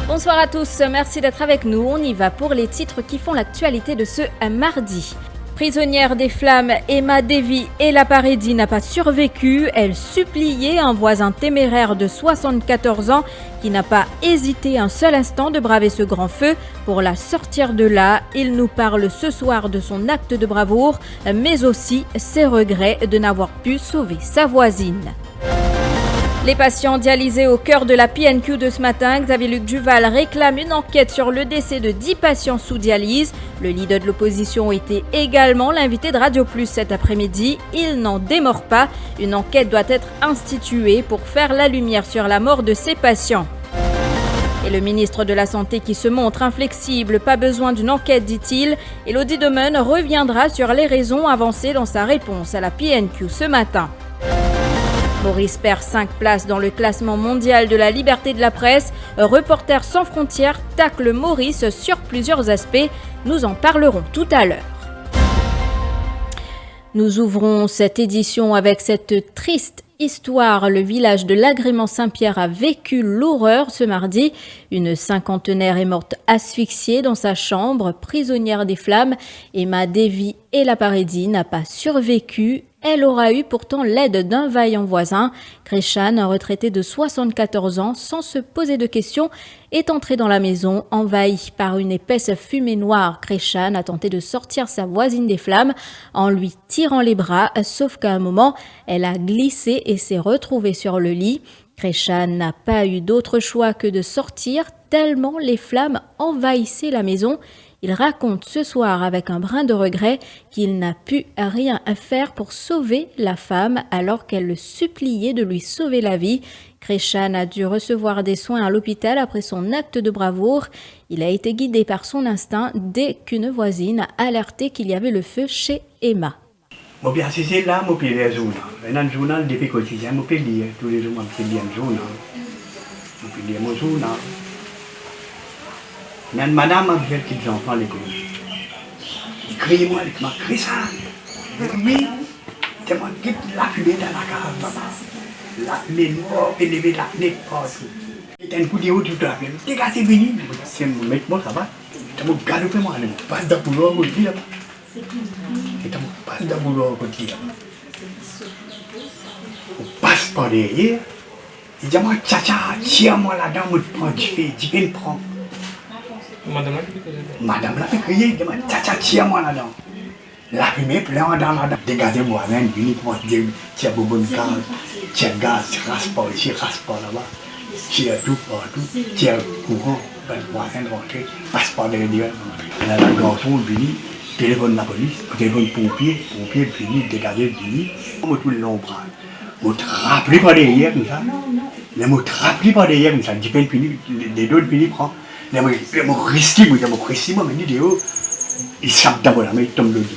Bonsoir à tous, merci d'être avec nous. On y va pour les titres qui font l'actualité de ce mardi. Prisonnière des flammes, Emma Devi Elaparedi n'a pas survécu. Elle suppliait un voisin téméraire de 74 ans qui n'a pas hésité un seul instant de braver ce grand feu pour la sortir de là. Il nous parle ce soir de son acte de bravoure, mais aussi ses regrets de n'avoir pu sauver sa voisine. Les patients dialysés au cœur de la PNQ de ce matin, Xavier-Luc Duval réclame une enquête sur le décès de 10 patients sous dialyse. Le leader de l'opposition était également l'invité de Radio Plus cet après-midi. Il n'en démord pas. Une enquête doit être instituée pour faire la lumière sur la mort de ces patients. Et le ministre de la Santé qui se montre inflexible, pas besoin d'une enquête, dit-il. Élodie Demeune reviendra sur les raisons avancées dans sa réponse à la PNQ ce matin. Maurice perd 5 places dans le classement mondial de la liberté de la presse. Reporters sans frontières tacle Maurice sur plusieurs aspects. Nous en parlerons tout à l'heure. Nous ouvrons cette édition avec cette triste histoire. Le village de l'Agrément Saint-Pierre a vécu l'horreur ce mardi. Une cinquantenaire est morte asphyxiée dans sa chambre, prisonnière des flammes. Emma Devi Elaparedi n'a pas survécu. Elle aura eu pourtant l'aide d'un vaillant voisin. Krishan, un retraité de 74 ans, sans se poser de questions, est entré dans la maison, envahi par une épaisse fumée noire. Krishan a tenté de sortir sa voisine des flammes en lui tirant les bras, sauf qu'à un moment, elle a glissé et s'est retrouvée sur le lit. Krishan n'a pas eu d'autre choix que de sortir, tellement les flammes envahissaient la maison. Il raconte ce soir avec un brin de regret qu'il n'a pu rien faire pour sauver la femme alors qu'elle le suppliait de lui sauver la vie. Krishan a dû recevoir des soins à l'hôpital après son acte de bravoure. Il a été guidé par son instinct dès qu'une voisine a alerté qu'il y avait le feu chez Emma. Je suis assisté là, je suis lire le journal. Dans le journal, depuis quotidien, je peux lire. Tous les jours, je peux lire le journal. Je peux lire mon journal. Mais madame a fait qu'ils enfants à l'école. Il crie moi, il m'a crié ça. Oui, c'est moi qui la fumée dans la cave, papa. La fumée noire, élevée, la fumée partout. Il y a un coup de haut tout à l'heure. Les gars, c'est venu. Si je me mets, moi, ça va. Je me garde pour moi, je passe d'un boulot à côté là-bas. Je passe d'un boulot à côté là-bas. On passe par derrière. Il dit, moi, tcha-tcha, tire-moi là-dedans, je prends du feu, me prend. Madame l'a fait crier, il dit, tcha-tcha, tire-moi là-dedans. La fumée plein là-dedans. Dégagez moi-même, venu pour dire, tire bonbonne gaz, tire gaz, rasse pas ici, rasse pas là-bas. Tire tout partout, tire courant, ben voisin rentrer, passe par derrière. Là, le garçon venu, téléphone la police, téléphone pompier venu, dégagez venu. On va tous les longs bras. On te rappelle pas derrière comme ça. Les mots te rappellent pas derrière comme ça. Les deux fini prend. Les mots restés, mais dit, il sape d'abord la main, il tombe le lit.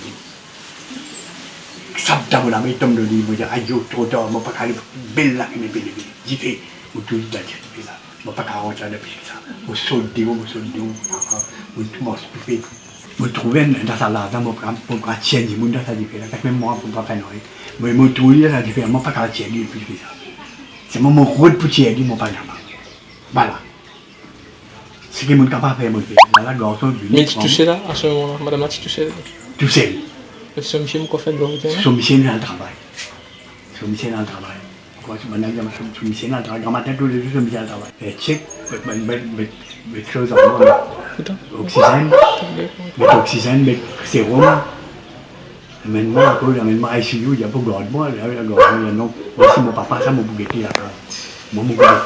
Il sape d'abord la main, il tombe le lit. Il dit, aïe, trop tard, je ne peux pas aller belle là, mais belle. J'y fais, je tout dit, je ne peux pas rentrer là depuis ça. Je saute, je tout m'en fait. Je me trouvais dans sa lave, je me tiens, je me dans sa différence. Même moi, je ne peux pas faire rien. Mais je me trouve dans sa différence, je ne peux pas tiens, depuis ça. C'est mon rôle pour tiens, je ne peux pas faire. Voilà. Ce que je suis capable de faire, c'est la garçon. Mais tu touchais là, à ce moment-là, madame, tu touchais là. Tout seul. Son monsieur, quoi fait de l'autre? Son monsieur dans le travail. Son monsieur dans le travail. Son monsieur dans le travail. Quand matin, tous les jours, son monsieur dans le travail. Et check, mettre choses en moi. Oxygène, mettre sérum. Amène-moi à ICU, il y a pas de garde moi. La garde, il y a non. Voici mon papa, ça m'a bougueté là. Mon papa.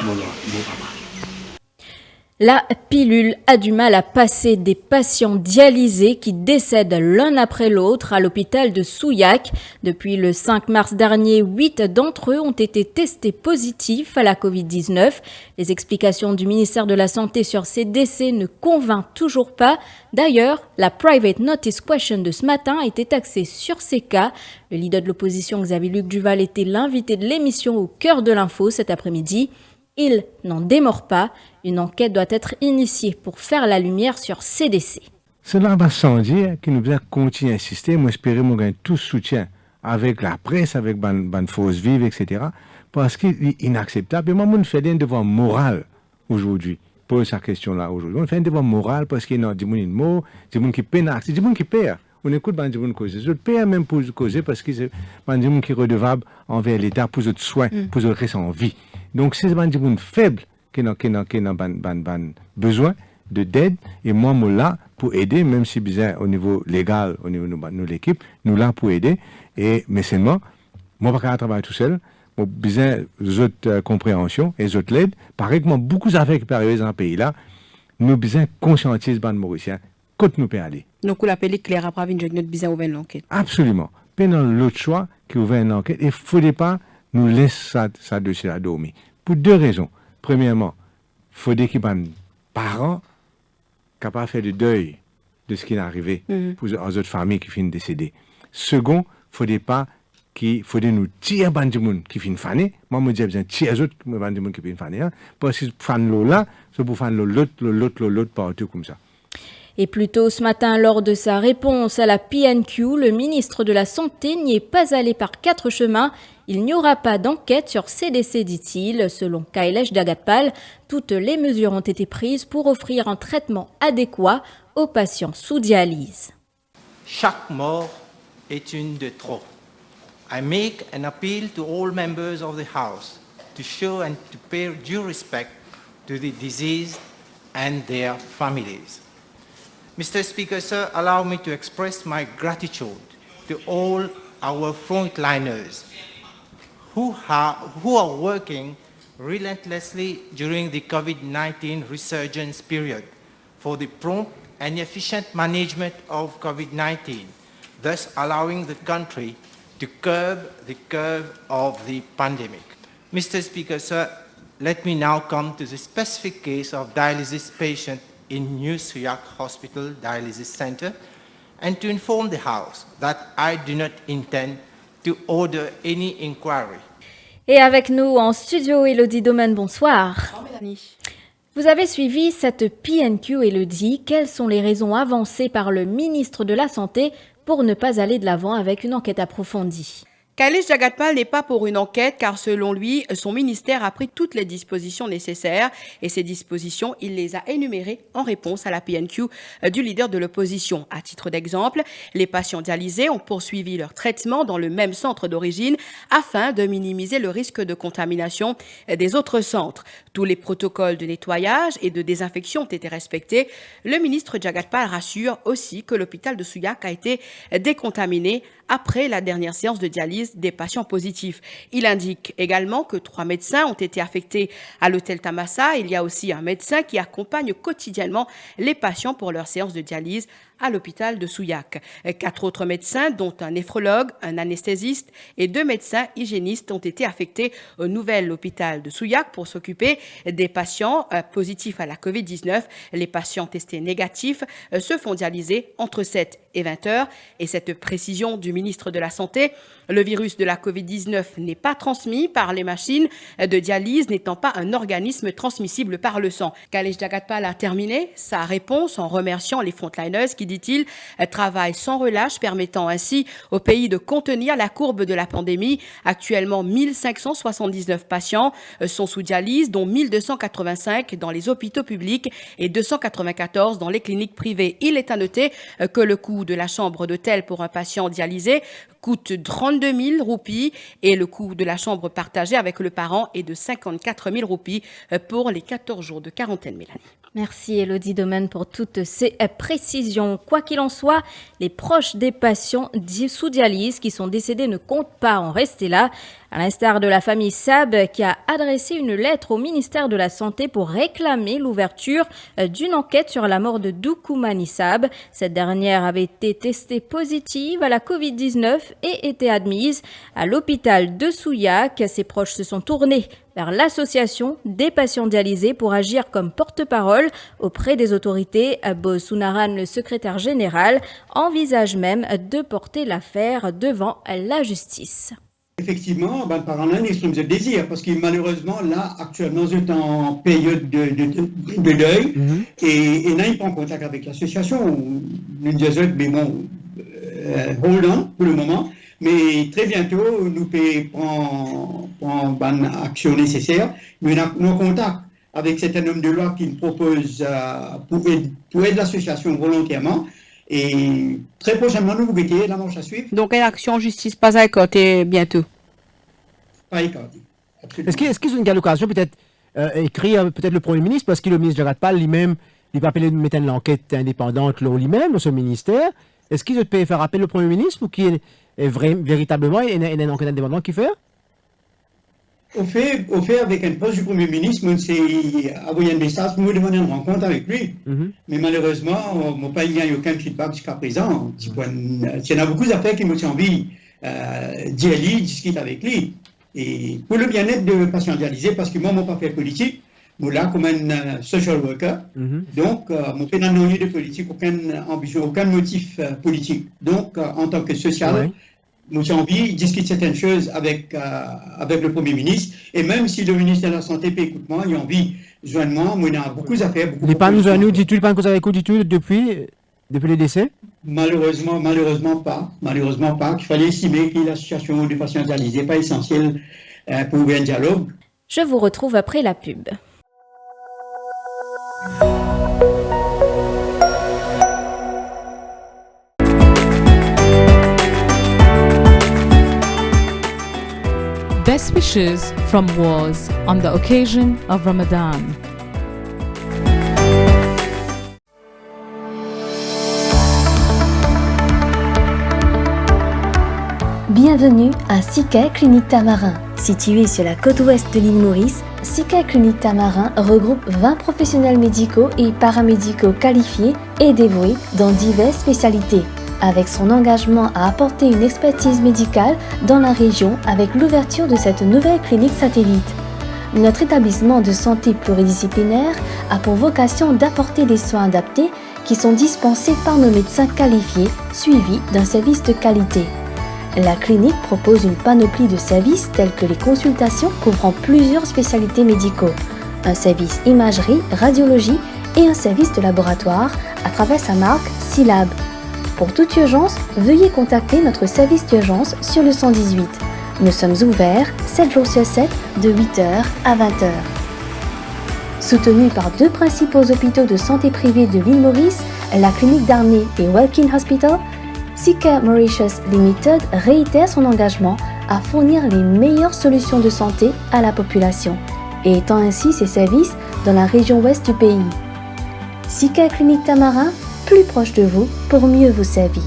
La pilule a du mal à passer. Des patients dialysés qui décèdent l'un après l'autre à l'hôpital de Souillac. Depuis le 5 mars dernier, 8 d'entre eux ont été testés positifs à la Covid-19. Les explications du ministère de la Santé sur ces décès ne convainquent toujours pas. D'ailleurs, la Private Notice Question de ce matin était axée sur ces cas. Le leader de l'opposition, Xavier-Luc Duval, était l'invité de l'émission Au cœur de l'info cet après-midi. Il n'en démord pas. Une enquête doit être initiée pour faire la lumière sur ces décès. Cela va sans dire que nous devons continuer à insister. Moi, j'espère que nous gagnons tout soutien avec la presse, avec ban force vive, etc. Parce qu'il est inacceptable. Et moi, je fais un devoir moral aujourd'hui pour cette question-là aujourd'hui. On fait un devoir moral parce qu'il y a des gens qui peinent, des gens qui perdent. On écoute des gens qui causent. Je paie même pour causer parce que c'est des gens qui sont redevables envers l'État pour leurs soins, pour leur rester en vie. Donc, c'est des gens faibles qui ont besoin d'aide. Et moi, je suis là pour aider, même si bizarre au niveau légal, au niveau de l'équipe, nous sommes là pour aider. Mais seulement, moi, je ne peux pas travailler tout seul. J'ai besoin d'autres compréhension et d'autres l'aide. Pareil que moi, beaucoup d'affaires qui arrivent dans ce pays-là, nous avons besoin de conscientiser les Mauriciens quand nous pouvons aller. Donc, vous l'appelez clair après une notre besoin ouvrir l'enquête. Absolument. Pendant l'autre choix qui ouvre une enquête, il ne faudrait pas nous laisser ça dossier à dormir. Pour deux raisons. Premièrement, il faudrait que les parents capables de faire le deuil de ce qui est arrivé pour les autres familles qui finissent décédées. Second, il ne faudrait pas qu'il faudrait nous tirer les gens qui finissent faner. Moi, je dis bien tirer les autres les gens qui finissent faner. Parce que fan là, c'est pour fan l'autre partout comme ça. Et plus tôt ce matin, lors de sa réponse à la PNQ, le ministre de la Santé n'y est pas allé par quatre chemins. Il n'y aura pas d'enquête sur ces décès, dit-il. Selon Kailesh Dagatpal, toutes les mesures ont été prises pour offrir un traitement adéquat aux patients sous dialyse. Chaque mort est une de trop. I make an appeal to all members of the House to show and to pay due respect to the deceased and their families. Mr. Speaker, sir, allow me to express my gratitude to all our frontliners who are working relentlessly during the COVID-19 resurgence period for the prompt and efficient management of COVID-19, thus allowing the country to curb the curve of the pandemic. Mr. Speaker, sir, let me now come to the specific case of dialysis patient in New Souillac Hospital Dialysis Center and to inform the House that I do not intend to order any inquiry. Et avec nous en studio, Élodie Domaine, bonsoir. Bonsoir, Mélanie. Vous avez suivi cette PNQ, Élodie. Quelles sont les raisons avancées par le ministre de la Santé pour ne pas aller de l'avant avec une enquête approfondie? Kailesh Dagatpal n'est pas pour une enquête car selon lui, son ministère a pris toutes les dispositions nécessaires et ces dispositions, il les a énumérées en réponse à la PNQ du leader de l'opposition. À titre d'exemple, les patients dialysés ont poursuivi leur traitement dans le même centre d'origine afin de minimiser le risque de contamination des autres centres. Tous les protocoles de nettoyage et de désinfection ont été respectés. Le ministre Dagatpal rassure aussi que l'hôpital de Souillac a été décontaminé après la dernière séance de dialyse des patients positifs. Il indique également que 3 médecins ont été affectés à l'hôtel Tamassa. Il y a aussi un médecin qui accompagne quotidiennement les patients pour leur séance de dialyse à l'hôpital de Souillac. 4 autres médecins, dont un néphrologue, un anesthésiste et 2 médecins hygiénistes ont été affectés au nouvel hôpital de Souillac pour s'occuper des patients positifs à la Covid-19. Les patients testés négatifs se font dialyser entre 7 et 20 heures. Et cette précision du ministre de la Santé, le virus de la Covid-19 n'est pas transmis par les machines de dialyse, n'étant pas un organisme transmissible par le sang. Kailesh Dagatpal a terminé sa réponse en remerciant les frontliners qui, dit-il, travaillent sans relâche, permettant ainsi au pays de contenir la courbe de la pandémie. Actuellement, 1579 patients sont sous dialyse, dont 1285 dans les hôpitaux publics et 294 dans les cliniques privées. Il est à noter que le coût de la chambre d'hôtel pour un patient dialysé coûte 32 000 roupies et le coût de la chambre partagée avec le parent est de 54 000 roupies pour les 14 jours de quarantaine, Mélanie. Merci Élodie Domaine pour toutes ces précisions. Quoi qu'il en soit, les proches des patients sous dialyse qui sont décédés ne comptent pas en rester là. À l'instar de la famille Sab qui a adressé une lettre au ministère de la Santé pour réclamer l'ouverture d'une enquête sur la mort de Doukoumani Sab. Cette dernière avait été testée positive à la Covid-19 et était admise à l'hôpital de Souillac. Ses proches se sont tournés vers l'association des patients dialysés pour agir comme porte-parole auprès des autorités. Boz Sounaran, le secrétaire général, envisage même de porter l'affaire devant la justice. Effectivement, par un ils sont de désir, parce que malheureusement, là, actuellement, nous sommes en période de deuil, et là, ils prennent contact avec l'association, nous disons, mais bon, hold on pour le moment, mais très bientôt, nous pouvons prendre une action nécessaire. Nous sommes en contact avec certains hommes de loi qui nous proposent pour aider l'association volontairement. Et très prochainement, nous vous mettez la marche à suivre. Donc, une action justice pas à écarter bientôt. Pas écarter. Est-ce qu'ils ont une l'occasion peut-être écrire peut-être le Premier ministre, parce que le ministre de Ratpal lui-même, il va appeler de mettre une enquête indépendante lui-même dans ce ministère. Est-ce qu'ils peuvent faire appel au Premier ministre ou qu'il est véritablement une enquête indépendante qui fait? Au fait, avec un poste du Premier ministre, on s'est envoyé un message pour me demander une rencontre avec lui. Mais malheureusement, mon pays n'a eu aucun feedback jusqu'à présent. Il y en a beaucoup d'affaires qui me sont envie d'y aller, discuter avec lui. Et pour le bien-être de patients dialysés, parce que moi, je n'ai pas fait politique, je suis là comme un social worker. Donc, je n'ai pas de politique, aucune ambition, aucun motif politique. Donc, en tant que social, j'ai envie de discuter certaines choses avec le Premier ministre. Et même si le ministre de la Santé peut écouter moi, il a envie de joindre moi, il y a beaucoup d'affaires. Il n'est pas nous à nous, dit-il, pas nous avec du depuis le décès? Malheureusement pas. Malheureusement pas. Il fallait estimer que la situation des patients dialysés n'est pas essentielle pour ouvrir un dialogue. Je vous retrouve après la pub. Best wishes from Wars on the occasion of Ramadan. Bienvenue à Sika Clinique Tamarin. Située sur la côte ouest de l'île Maurice, Sika Clinique Tamarin regroupe 20 professionnels médicaux et paramédicaux qualifiés et dévoués dans diverses spécialités. Avec son engagement à apporter une expertise médicale dans la région avec l'ouverture de cette nouvelle clinique satellite. Notre établissement de santé pluridisciplinaire a pour vocation d'apporter des soins adaptés qui sont dispensés par nos médecins qualifiés, suivis d'un service de qualité. La clinique propose une panoplie de services tels que les consultations couvrant plusieurs spécialités médicaux, un service imagerie, radiologie et un service de laboratoire à travers sa marque Silab. Pour toute urgence, veuillez contacter notre service d'urgence sur le 118. Nous sommes ouverts 7 jours sur 7 de 8h à 20h. Soutenue par 2 principaux hôpitaux de santé privés de l'île Maurice, la clinique d'Arney et Welkin Hospital, Sika Mauritius Limited réitère son engagement à fournir les meilleures solutions de santé à la population et étend ainsi ses services dans la région ouest du pays. Sika Clinique Tamarin, plus proche de vous pour mieux vous servir.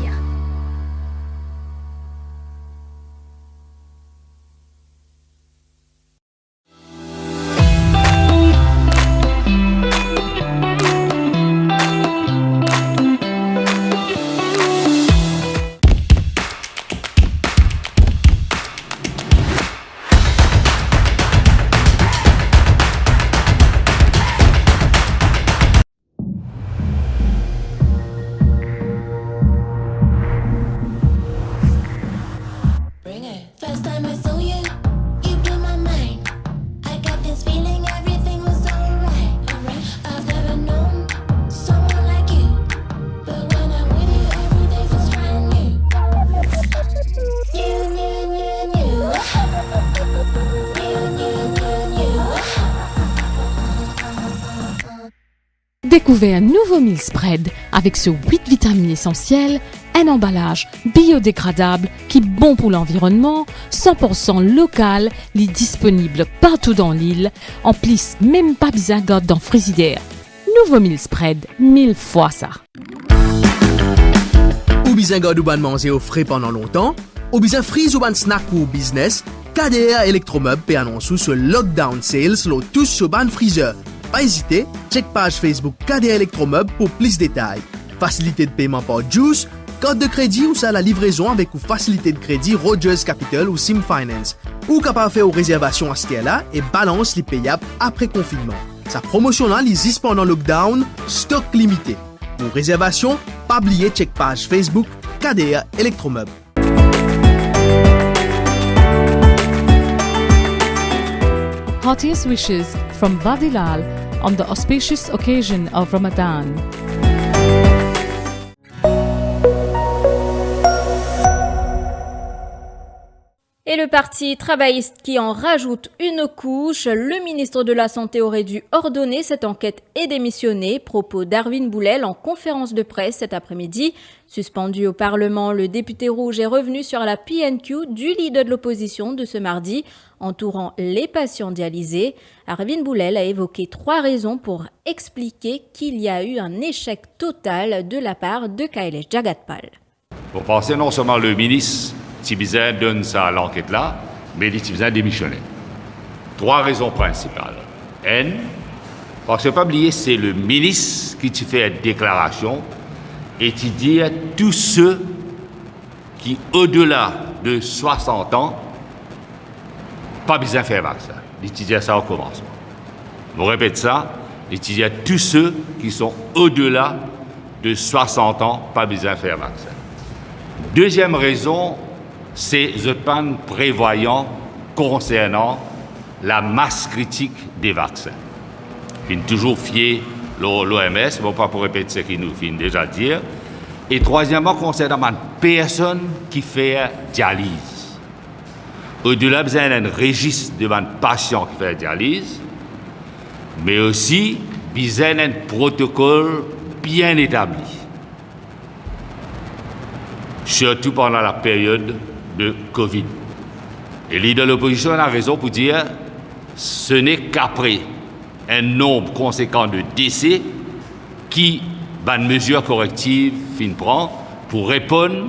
Découvrez un nouveau meal spread avec ce 8 vitamines essentielles, un emballage biodégradable qui est bon pour l'environnement, 100% local, disponible partout dans l'île, en plus même pas besoin dans le frigidaire. Nouveau meal spread, 1000 fois ça. Ou besoin de manger au frais pendant longtemps, ou besoin frise ou snack pour business, KDR Electromeubles peut annoncer ce lockdown sales lo tous sur ban freezer. Pas hésiter, check page Facebook KDR Electromeubles pour plus de détails. Facilité de paiement par Juice, carte de crédit ou ça la livraison avec ou facilité de crédit Rogers Capital ou Sim Finance. Ou capable faire aux réservations à ce là et balance les payables après confinement. Sa promotion là existe pendant lockdown, stock limité. Pour réservation, pas oublier check page Facebook KDR Electromeubles. Heartiest wishes from Vadilal on the auspicious occasion of Ramadan. Et le parti travailliste qui en rajoute une couche, le ministre de la Santé aurait dû ordonner cette enquête et démissionner. Propos d'Arvin Boulel en conférence de presse cet après-midi. Suspendu au Parlement, le député rouge est revenu sur la PNQ du leader de l'opposition de ce mardi, entourant les patients dialysés. Arvin Boulel a évoqué 3 raisons pour expliquer qu'il y a eu un échec total de la part de Kailesh Jagatpal. Pour penser non seulement le ministre Tibizin donne ça à l'enquête là, mais les Tibizin démissionnaient. 3 raisons principales. Parce que pas oublier, c'est le ministre qui te fait une déclaration et qui dit à tous ceux qui, au-delà de 60 ans, pas besoin de faire vaccin. Il dit ça au commencement. Je répète ça, il dit à tous ceux qui sont au-delà de 60 ans, pas besoin de faire vaccin. Deuxième raison, c'est le plan prévoyant concernant la masse critique des vaccins. Il faut toujours fier l'OMS, bon pas pour répéter ce qu'il nous vient déjà dire. Et troisièmement, concernant les personnes qui font dialyse. Au-delà d'un registre de patients qui font dialyse, mais aussi besoin d'un protocole bien établi. Surtout pendant la période de Covid. Et l'idée de l'opposition a raison pour dire ce n'est qu'après un nombre conséquent de décès qui une mesure corrective fin prend pour répondre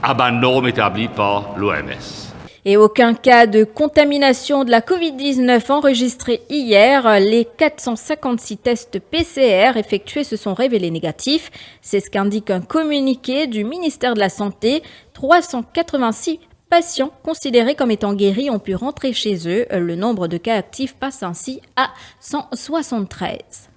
à une norme établie par l'OMS. Et aucun cas de contamination de la Covid-19 enregistré hier. Les 456 tests PCR effectués se sont révélés négatifs. C'est ce qu'indique un communiqué du ministère de la Santé. 386 patients considérés comme étant guéris ont pu rentrer chez eux. Le nombre de cas actifs passe ainsi à 173.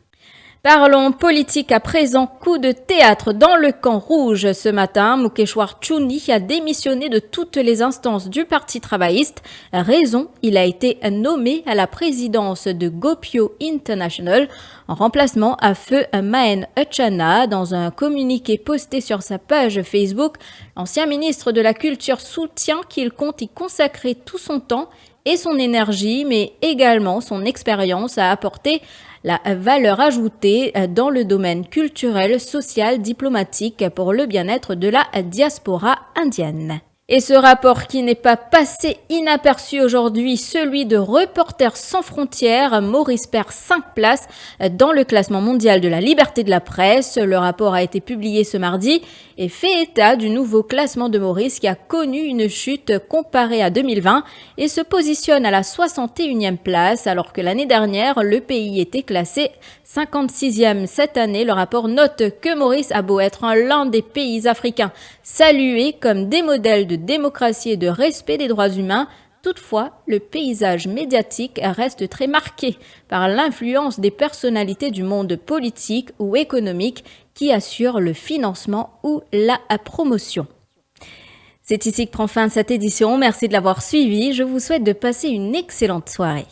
Parlons politique à présent. Coup de théâtre dans le camp rouge ce matin. Mukeshwar Chouni a démissionné de toutes les instances du Parti travailliste. Raison, il a été nommé à la présidence de Gopio International en remplacement à feu Mahen Uchana. Dans un communiqué posté sur sa page Facebook, l'ancien ministre de la Culture soutient qu'il compte y consacrer tout son temps et son énergie, mais également son expérience à apporter la valeur ajoutée dans le domaine culturel, social, diplomatique pour le bien-être de la diaspora indienne. Et ce rapport qui n'est pas passé inaperçu aujourd'hui, celui de Reporters sans frontières, Maurice perd 5 places dans le classement mondial de la liberté de la presse. Le rapport a été publié ce mardi et fait état du nouveau classement de Maurice qui a connu une chute comparée à 2020 et se positionne à la 61e place alors que l'année dernière, le pays était classé 56e. Cette année, le rapport note que Maurice a beau être l'un des pays africains salués comme des modèles de démocratie et de respect des droits humains. Toutefois, le paysage médiatique reste très marqué par l'influence des personnalités du monde politique ou économique qui assurent le financement ou la promotion. C'est ici que prend fin cette édition. Merci de l'avoir suivi. Je vous souhaite de passer une excellente soirée.